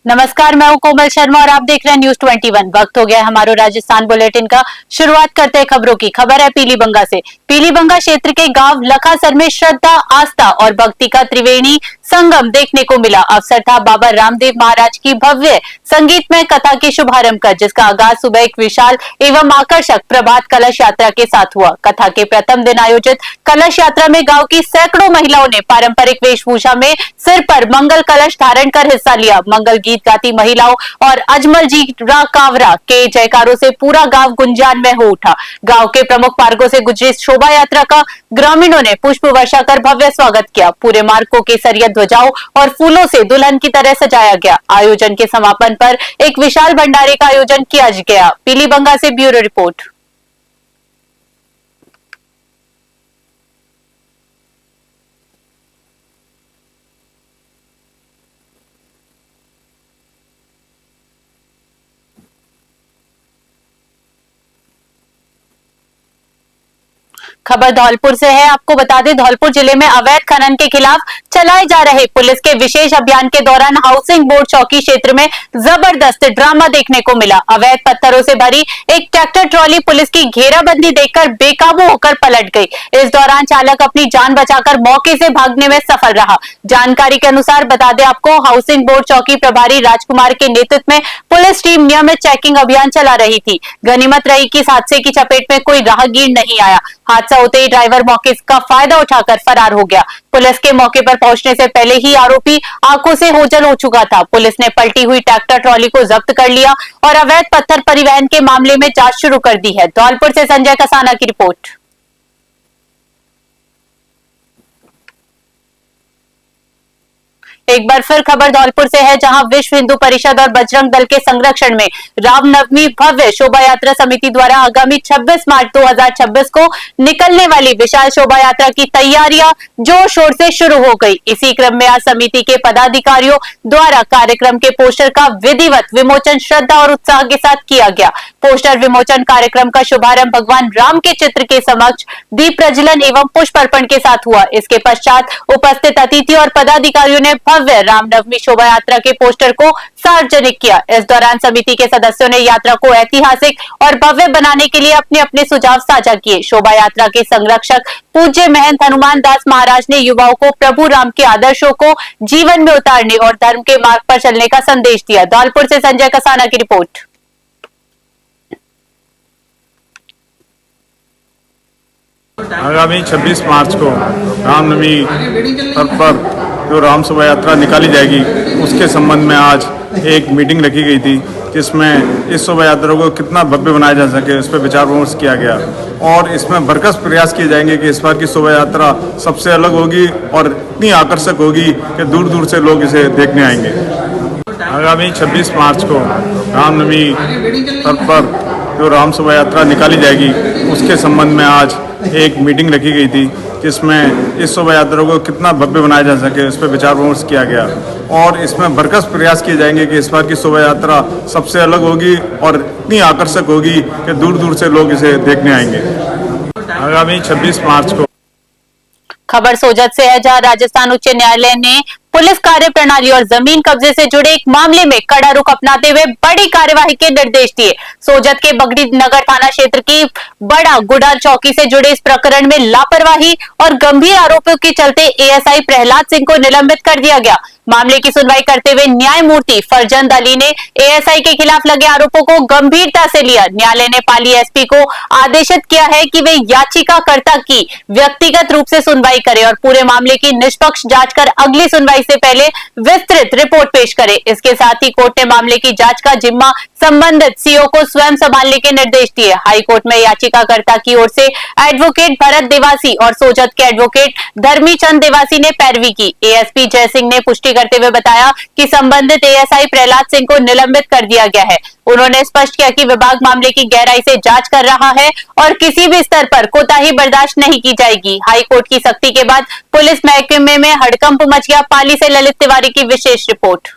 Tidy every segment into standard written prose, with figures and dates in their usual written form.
नमस्कार, मैं हूं कोमल शर्मा और आप देख रहे हैं न्यूज 21। वक्त हो गया हमारे राजस्थान बुलेटिन का। शुरुआत करते हैं खबरों की। खबर है पीलीबंगा से। पीलीबंगा क्षेत्र के गांव लखासर में श्रद्धा, आस्था और भक्ति का त्रिवेणी संगम देखने को मिला। अवसर था बाबा रामदेव महाराज की भव्य संगीतमय कथा के शुभारंभ का, जिसका आगाज सुबह एक विशाल एवं आकर्षक प्रभात कलश यात्रा के साथ हुआ। कथा के प्रथम दिन आयोजित कलश यात्रा में गांव की सैकड़ों महिलाओं ने पारंपरिक वेशभूषा में सिर पर मंगल कलश धारण कर हिस्सा लिया। मंगल गीत गाती महिलाओं और अजमल जी कावरा के जयकारों से पूरा गांव गुंजान में हो उठा। गांव के प्रमुख मार्गों से गुजरी शोभा यात्रा का ग्रामीणों ने पुष्प वर्षा कर भव्य स्वागत किया। पूरे मार्ग को केसरिया ध्वजाओं और फूलों से दुल्हन की तरह सजाया गया। आयोजन के समापन पर एक विशाल भंडारे का आयोजन किया गया। पीलीबंगा से ब्यूरो रिपोर्ट। खबर धौलपुर से है। आपको बता दें, धौलपुर जिले में अवैध खनन के खिलाफ चलाए जा रहे पुलिस के विशेष अभियान के दौरान हाउसिंग बोर्ड चौकी क्षेत्र में जबरदस्त ड्रामा देखने को मिला। अवैध पत्थरों से भरी एक ट्रैक्टर ट्रॉली पुलिस की घेराबंदी देखकर बेकाबू होकर पलट गई। इस दौरान चालक अपनी जान बचाकर मौके से भागने में सफल रहा। जानकारी के अनुसार बता दें आपको, हाउसिंग बोर्ड चौकी प्रभारी राजकुमार के नेतृत्व में पुलिस टीम नियमित चेकिंग अभियान चला रही थी। गनीमत रही कि इस हादसे की चपेट में कोई राहगीर नहीं आया। हादसा होते ही ड्राइवर मौके का फायदा उठाकर फरार हो गया। पुलिस के मौके पर पहुंचने से पहले ही आरोपी आंखों से ओझल हो चुका था। पुलिस ने पलटी हुई ट्रैक्टर ट्रॉली को जब्त कर लिया और अवैध पत्थर परिवहन के मामले में जांच शुरू कर दी है। धौलपुर से संजय कसाना की रिपोर्ट। एक बार फिर खबर धौलपुर से है, जहां विश्व हिंदू परिषद और बजरंग दल के संरक्षण में रामनवमी भव्य शोभा यात्रा समिति द्वारा आगामी 26 मार्च 2026 को निकलने वाली विशाल शोभा यात्रा की तैयारियां जोर शोर से शुरू हो गई। इसी क्रम में आज समिति के पदाधिकारियों द्वारा कार्यक्रम के पोस्टर का विधिवत विमोचन श्रद्धा और उत्साह के साथ किया गया। पोस्टर विमोचन कार्यक्रम का शुभारंभ भगवान राम के चित्र के समक्ष दीप प्रज्वलन एवं पुष्प अर्पण के साथ हुआ। इसके पश्चात उपस्थित अतिथि और पदाधिकारियों ने भव्य रामनवमी शोभा यात्रा के पोस्टर को सार्वजनिक किया। इस दौरान समिति के सदस्यों ने यात्रा को ऐतिहासिक और भव्य बनाने के लिए अपने अपने सुझाव साझा किए। शोभा यात्रा के संरक्षक पूज्य महंत हनुमान दास महाराज ने युवाओं को प्रभु राम के आदर्शों को जीवन में उतारने और धर्म के मार्ग पर चलने का संदेश दिया। धौलपुर से संजय कसाना की रिपोर्ट। आगामी 26 मार्च को रामनवमी पर्व पर जो राम शोभा यात्रा निकाली जाएगी, उसके संबंध में आज एक मीटिंग रखी गई थी, जिसमें इस शोभा यात्रा को कितना भव्य बनाया जा सके उस पर विचार विमर्श किया गया। और इसमें भरसक प्रयास किए जाएंगे कि इस बार की शोभा यात्रा सबसे अलग होगी और इतनी आकर्षक होगी कि दूर दूर से लोग इसे देखने आएंगे। आगामी 26 मार्च को रामनवमी पर्व पर जो राम शोभा यात्रा निकाली जाएगी, उसके संबंध में आज एक मीटिंग रखी गई थी, जिसमें इस शोभा यात्रा को कितना भव्य बनाया जा सके उस पर विचार विमर्श किया गया। और इसमें भरसक प्रयास किए जाएंगे कि इस बार की शोभा यात्रा सबसे अलग होगी और इतनी आकर्षक होगी कि दूर दूर से लोग इसे देखने आएंगे। आगामी 26 मार्च को खबर सोजत से है, जहां राजस्थान उच्च न्यायालय ने पुलिस कार्य प्रणाली और जमीन कब्जे से जुड़े एक मामले में कड़ा रुख अपनाते हुए बड़ी कार्यवाही के निर्देश दिए। सोजत के बगड़ी नगर थाना क्षेत्र की बड़ा गुडा चौकी से जुड़े इस प्रकरण में लापरवाही और गंभीर आरोपों के चलते एएसआई प्रहलाद सिंह को निलंबित कर दिया गया। मामले की सुनवाई करते हुए न्यायमूर्ति फरजंद अली ने एएसआई के खिलाफ लगे आरोपों को गंभीरता से लिया। न्यायालय ने पाली एसपी को आदेशित किया है कि वे याचिकाकर्ता की व्यक्तिगत रूप से सुनवाई करें और पूरे मामले की निष्पक्ष जांच कर अगली सुनवाई से पहले विस्तृत रिपोर्ट पेश करे। इसके साथ ही कोर्ट ने मामले की जांच का जिम्मा संबंधित सीओ को स्वयं संभालने के निर्देश दिए। हाईकोर्ट में याचिकाकर्ता की ओर से एडवोकेट भरत देवासी और सोजत के एडवोकेट धर्मी चंद देवासी ने पैरवी की। एएसपी जयसिंह ने पुष्टि करते हुए बताया कि संबंधित एएसआई प्रहलाद सिंह को निलंबित कर दिया गया है। उन्होंने स्पष्ट किया कि विभाग मामले की गहराई से जांच कर रहा है और किसी भी स्तर पर कोताही बर्दाश्त नहीं की जाएगी। हाईकोर्ट की सख्ती के बाद पुलिस महकमे में हड़कंप मच गया। पाली से ललित तिवारी की विशेष रिपोर्ट।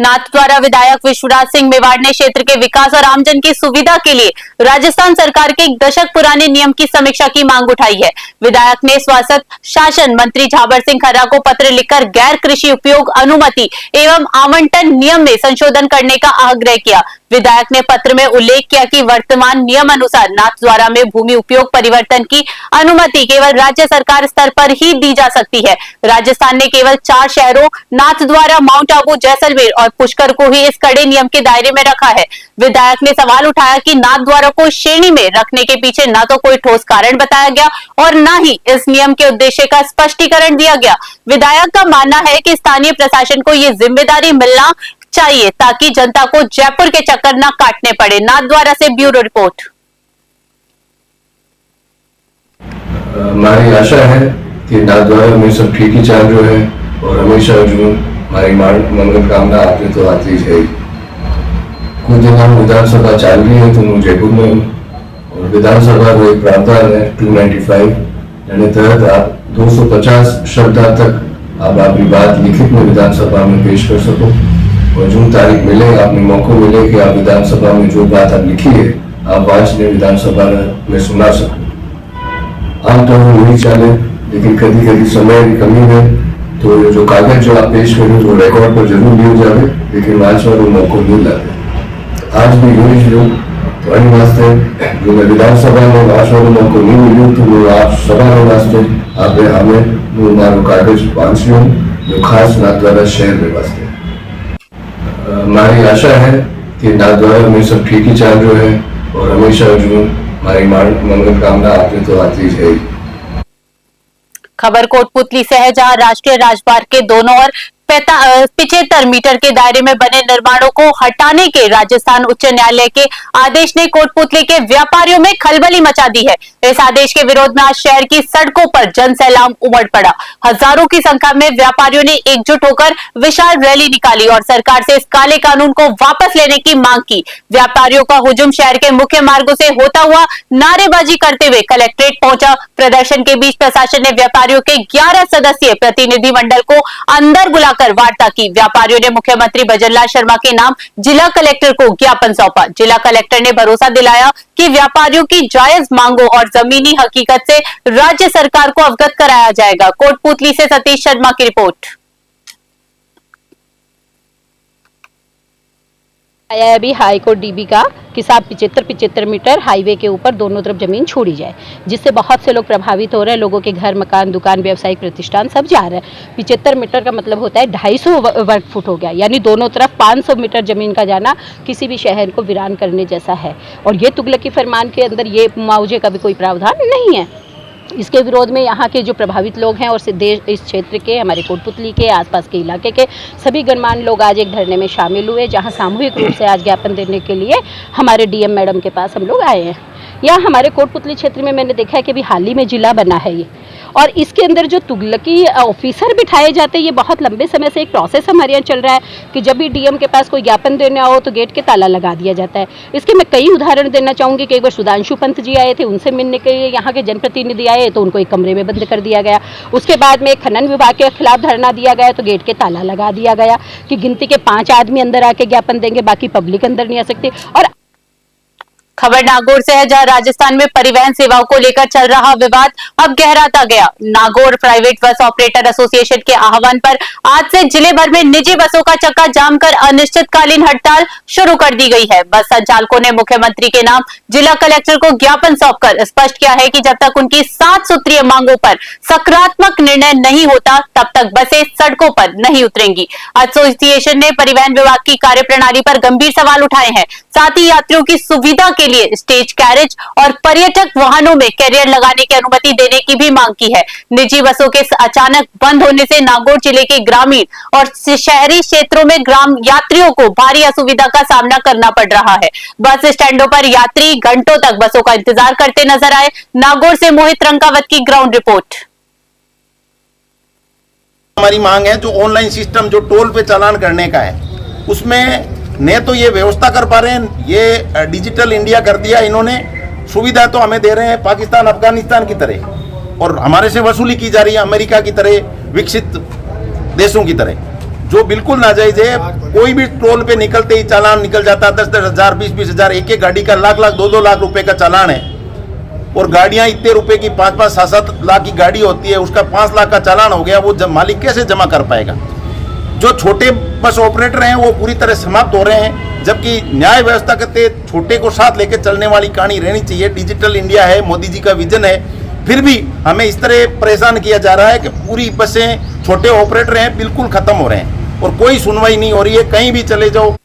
नाथद्वारा विधायक विश्वराज सिंह मेवाड़ ने क्षेत्र के विकास और आमजन की सुविधा के लिए राजस्थान सरकार के 1 दशक पुराने नियम की समीक्षा की मांग उठाई है। विधायक ने स्वायत्त शासन मंत्री झाबर सिंह खर्रा को पत्र लिखकर गैर कृषि उपयोग अनुमति एवं आवंटन नियम में संशोधन करने का आग्रह किया। विधायक ने पत्र में उल्लेख किया कि वर्तमान नियम अनुसार नाथद्वारा में भूमि उपयोग परिवर्तन की अनुमति केवल राज्य सरकार स्तर पर ही दी जा सकती है। राजस्थान ने केवल 4 शहरों नाथद्वारा, माउंट आबू, जैसलमेर और पुष्कर को ही इस कड़े नियम के दायरे में रखा है। विधायक ने सवाल उठाया कि नाथद्वारा को श्रेणी में रखने के पीछे न तो कोई ठोस कारण बताया गया और न ही इस नियम के उद्देश्य का स्पष्टीकरण दिया गया। विधायक का मानना है कि स्थानीय प्रशासन को ये जिम्मेदारी मिलना चाहिए ताकि जनता को जयपुर के चक्कर न काटने पड़े। नाथद्वारा से ब्यूरो रिपोर्ट। हमारी आशा है कि नाथद्वारा में सब ठीक ही चल रहा है और हमेशा जो हमारी मंगल कामना आती तो आती है। कुछ दिन हम विधानसभा चल रही है तो मैं जयपुर में हूँ और विधानसभा को एक प्रावधान है 295 यानी तहत आप 250 शब्दार्थ तक आप अपनी बात लिखित में विधानसभा में पेश कर सको और जो तारीख मिले आपने मौका मिले कि आप विधानसभा में जो बात आप लिखी है आप वाचने विधानसभा में सुना सको। आमतौर पर नहीं चले लेकिन कभी कभी समय की कमी है तो जो कागज जो आप पेश करें वो रिकॉर्ड पर जरूर लिए जाए लेकिन वाचने वो मौका नहीं लाते। आज भी यूनिश लोग तो अन्य वास्ते जो मैं विधानसभा में वाचने को मौका नहीं मिलूँ तो वो आप सभा में वास्ते आप हमें वो हमारा कागज वांच लो जो खास नाथद्वारा शहर में वास्ते। हमारी आशा है कि नाथद्वारा में सब ठीक ही चल रहा है और हमेशा जो हमारी मंगल कामना आती तो आती है। खबर कोटपुतली से है, जहां राष्ट्रीय राजमार्ग के दोनों ओर 75 मीटर के दायरे में बने निर्माणों को हटाने के राजस्थान उच्च न्यायालय के आदेश ने कोटपुतली के व्यापारियों में खलबली मचा दी है। इस आदेश के विरोध में आज शहर की सड़कों पर जन सैलाब उमड़ पड़ा। हजारों की संख्या में व्यापारियों ने एकजुट होकर विशाल रैली निकाली और सरकार से इस काले कानून को वापस लेने की मांग की। व्यापारियों का हुजूम शहर के मुख्य मार्गों से होता हुआ नारेबाजी करते हुए कलेक्ट्रेट पहुंचा। प्रदर्शन के बीच प्रशासन ने व्यापारियों के 11 सदस्यीय प्रतिनिधि मंडल को अंदर बुलाकर वार्ता की। व्यापारियों ने मुख्यमंत्री भजनलाल शर्मा के नाम जिला कलेक्टर को ज्ञापन सौंपा। जिला कलेक्टर ने भरोसा दिलाया कि व्यापारियों की जायज मांगों और जमीनी हकीकत से राज्य सरकार को अवगत कराया जाएगा। कोटपुतली से सतीश शर्मा की रिपोर्ट। आया है अभी हाईकोर्ट डीबी का कि साहब 75 मीटर हाईवे के ऊपर दोनों तरफ जमीन छोड़ी जाए, जिससे बहुत से लोग प्रभावित हो रहे हैं। लोगों के घर, मकान, दुकान, व्यावसायिक प्रतिष्ठान सब जा रहे हैं। 75 मीटर का मतलब होता है 250 वर्ग फुट हो गया, यानी दोनों तरफ 500 मीटर जमीन का जाना किसी भी शहर को वीरान करने जैसा है। और ये तुगलकी फरमान के अंदर ये मुआवजे का भी कोई प्रावधान नहीं है। इसके विरोध में यहाँ के जो प्रभावित लोग हैं और देश इस क्षेत्र के, हमारे कोटपुतली के आसपास के इलाके के सभी गणमान्य लोग आज एक धरने में शामिल हुए, जहाँ सामूहिक रूप से आज ज्ञापन देने के लिए हमारे डीएम मैडम के पास हम लोग आए हैं। यहाँ हमारे कोटपुतली क्षेत्र में मैंने देखा है कि अभी हाल ही में जिला बना है ये, और इसके अंदर जो तुगलकी ऑफिसर बिठाए जाते हैं, ये बहुत लंबे समय से एक प्रोसेस हमारे यहाँ चल रहा है कि जब भी डीएम के पास कोई ज्ञापन देने आओ तो गेट के ताला लगा दिया जाता है। इसके मैं कई उदाहरण देना चाहूँगी कि एक बार सुधांशु पंत जी आए थे, उनसे मिलने के लिए यहाँ के जनप्रतिनिधि आए तो उनको एक कमरे में बंद कर दिया गया। उसके बाद में खनन विभाग के खिलाफ धरना दिया गया तो गेट के ताला लगा दिया गया कि गिनती के 5 आदमी अंदर आके ज्ञापन देंगे, बाकी पब्लिक अंदर नहीं आ सकती। और खबर नागौर से है, जहां राजस्थान में परिवहन सेवाओं को लेकर चल रहा विवाद अब गहराता गया। Nagaur private bus operator association के आह्वान पर आज से जिले भर में निजी बसों का चक्का जाम कर अनिश्चितकालीन हड़ताल शुरू कर दी गई है। बस संचालकों ने मुख्यमंत्री के नाम जिला कलेक्टर को ज्ञापन सौंपकर स्पष्ट किया है कि जब तक उनकी 7 सूत्रीय मांगों पर सकारात्मक निर्णय नहीं होता तब तक बसें सड़कों पर नहीं उतरेंगी। एसोसिएशन ने परिवहन विभाग की कार्यप्रणाली पर गंभीर सवाल उठाए हैं। साथ ही यात्रियों की सुविधा के लिए स्टेज कैरेज और पर्यटक वाहनों में कैरियर लगाने की अनुमति देने की भी मांग की है। निजी बसों के अचानक बंद होने से नागौर जिले के ग्रामीण और शहरी क्षेत्रों में ग्राम यात्रियों को भारी असुविधा का सामना करना पड़ रहा है। बस स्टैंडों पर यात्री घंटों तक बसों का इंतजार करते नजर आए। नागौर से मोहित रंकावत की ग्राउंड रिपोर्ट। हमारी मांग है जो ऑनलाइन सिस्टम जो टोल पे चालान करने का है, उसमें ने तो ये व्यवस्था कर पा रहे हैं, ये डिजिटल इंडिया कर दिया इन्होंने, सुविधा तो हमें दे रहे हैं पाकिस्तान अफगानिस्तान की तरह, और हमारे से वसूली की जा रही है अमेरिका की तरह, विकसित देशों की तरह। जो बिल्कुल नाजायज है। कोई भी टोल पे निकलते ही चालान निकल जाता है 10-10 हजार 20-20 हजार, एक एक गाड़ी का लाख-लाख 2-2 लाख रुपए का चालान है। और गाड़ियां इतने रुपए की 5-5 7-7 लाख की गाड़ी होती है, उसका 5 लाख का चालान हो गया, वो मालिक कैसे जमा कर पाएगा। जो छोटे बस ऑपरेटर हैं वो पूरी तरह समाप्त हो रहे हैं, जबकि न्याय व्यवस्था के छोटे को साथ लेकर चलने वाली कहानी रहनी चाहिए। डिजिटल इंडिया है, मोदी जी का विजन है, फिर भी हमें इस तरह परेशान किया जा रहा है कि पूरी बसें छोटे ऑपरेटर हैं बिल्कुल खत्म हो रहे हैं और कोई सुनवाई नहीं हो रही है। कहीं भी चले जाओ।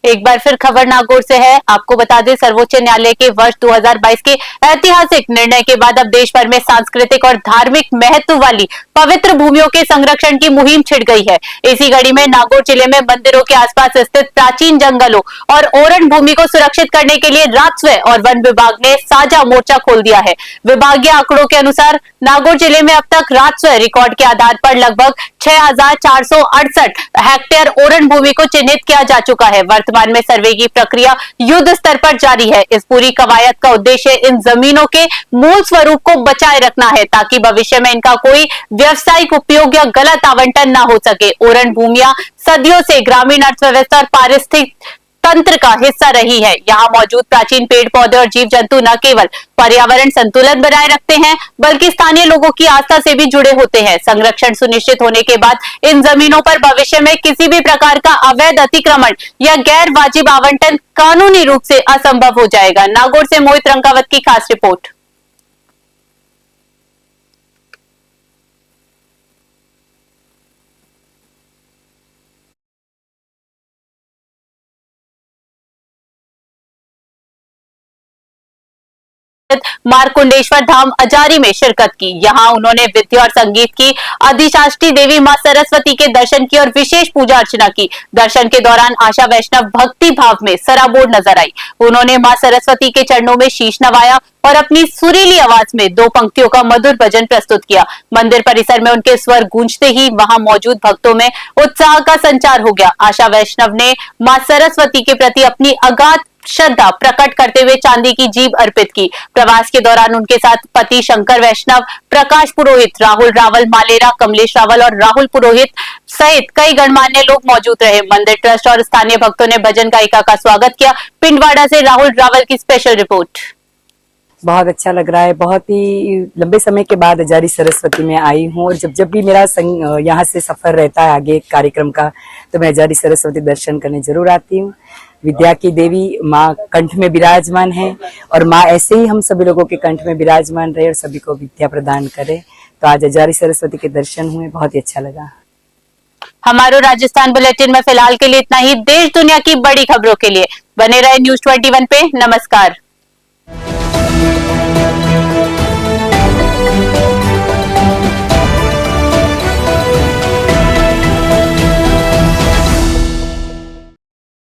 एक बार फिर खबर नागौर से है। आपको बता दें, सर्वोच्च न्यायालय के वर्ष 2022 के ऐतिहासिक निर्णय के बाद अब देश भर में सांस्कृतिक और धार्मिक महत्व वाली पवित्र भूमियों के संरक्षण की मुहिम छिड़ गई है। इसी कड़ी में नागौर जिले में मंदिरों के आसपास स्थित प्राचीन जंगलों और ओरण भूमि को सुरक्षित करने के लिए राजस्व और वन विभाग ने साझा मोर्चा खोल दिया है। विभागीय आंकड़ों के अनुसार नागौर जिले में अब तक राजस्व रिकॉर्ड के आधार पर लगभग 6,468 हेक्टेयर ओरण भूमि को चिन्हित किया जा चुका है। वर्तमान में सर्वे की प्रक्रिया युद्ध स्तर पर जारी है। इस पूरी कवायद का उद्देश्य इन जमीनों के मूल स्वरूप को बचाए रखना है, ताकि भविष्य में इनका कोई व्यावसायिक उपयोग या गलत आवंटन न हो सके। ओरण भूमियां सदियों से ग्रामीण अर्थव्यवस्था और पारिस्थितिक तंत्र का हिस्सा रही है। यहाँ मौजूद प्राचीन पेड़ पौधे और जीव जंतु न केवल पर्यावरण संतुलन बनाए रखते हैं, बल्कि स्थानीय लोगों की आस्था से भी जुड़े होते हैं। संरक्षण सुनिश्चित होने के बाद इन जमीनों पर भविष्य में किसी भी प्रकार का अवैध अतिक्रमण या गैर वाजिब आवंटन कानूनी रूप से असंभव हो जाएगा। नागौर से मोहित रंकावत की खास रिपोर्ट। मारकुंडेश्वर धाम अजारी में शिरकत की। यहाँ उन्होंने विद्या और संगीत की अधिष्ठात्री देवी मां सरस्वती के दर्शन की और विशेष पूजा अर्चना की। दर्शन के दौरान आशा वैष्णव भक्ति भाव में सराबोर नजर आई। उन्होंने मां सरस्वती के चरणों में शीश नवाया और अपनी सुरीली आवाज में 2 पंक्तियों का मधुर भजन प्रस्तुत किया। मंदिर परिसर में उनके स्वर गूंजते ही वहां मौजूद भक्तों में उत्साह का संचार हो गया। आशा वैष्णव ने मां सरस्वती के प्रति अपनी अगाध श्रद्धा प्रकट करते हुए चांदी की जीभ अर्पित की। प्रवास के दौरान उनके साथ पति शंकर वैष्णव, प्रकाश पुरोहित, राहुल रावल मालेरा, कमलेश रावल और राहुल पुरोहित सहित कई गणमान्य लोग मौजूद रहे। मंदिर ट्रस्ट और स्थानीय भक्तों ने भजन गायिका का स्वागत किया। पिंडवाड़ा से राहुल रावल की स्पेशल रिपोर्ट। बहुत अच्छा लग रहा है। बहुत ही लंबे समय के बाद अजारी सरस्वती में आई हूँ और जब भी मेरा यहाँ से सफर रहता है आगे कार्यक्रम का, तो मैं अजारी सरस्वती दर्शन करने जरूर आती हूँ। विद्या की देवी माँ कंठ में विराजमान है और माँ ऐसे ही हम सभी लोगों के कंठ में विराजमान रहे और सभी को विद्या प्रदान करे। तो आज अजारी सरस्वती के दर्शन हुए, बहुत ही अच्छा लगा। हमारे राजस्थान बुलेटिन में फिलहाल के लिए इतना ही। देश दुनिया की बड़ी खबरों के लिए बने रहे News 21 पे। नमस्कार।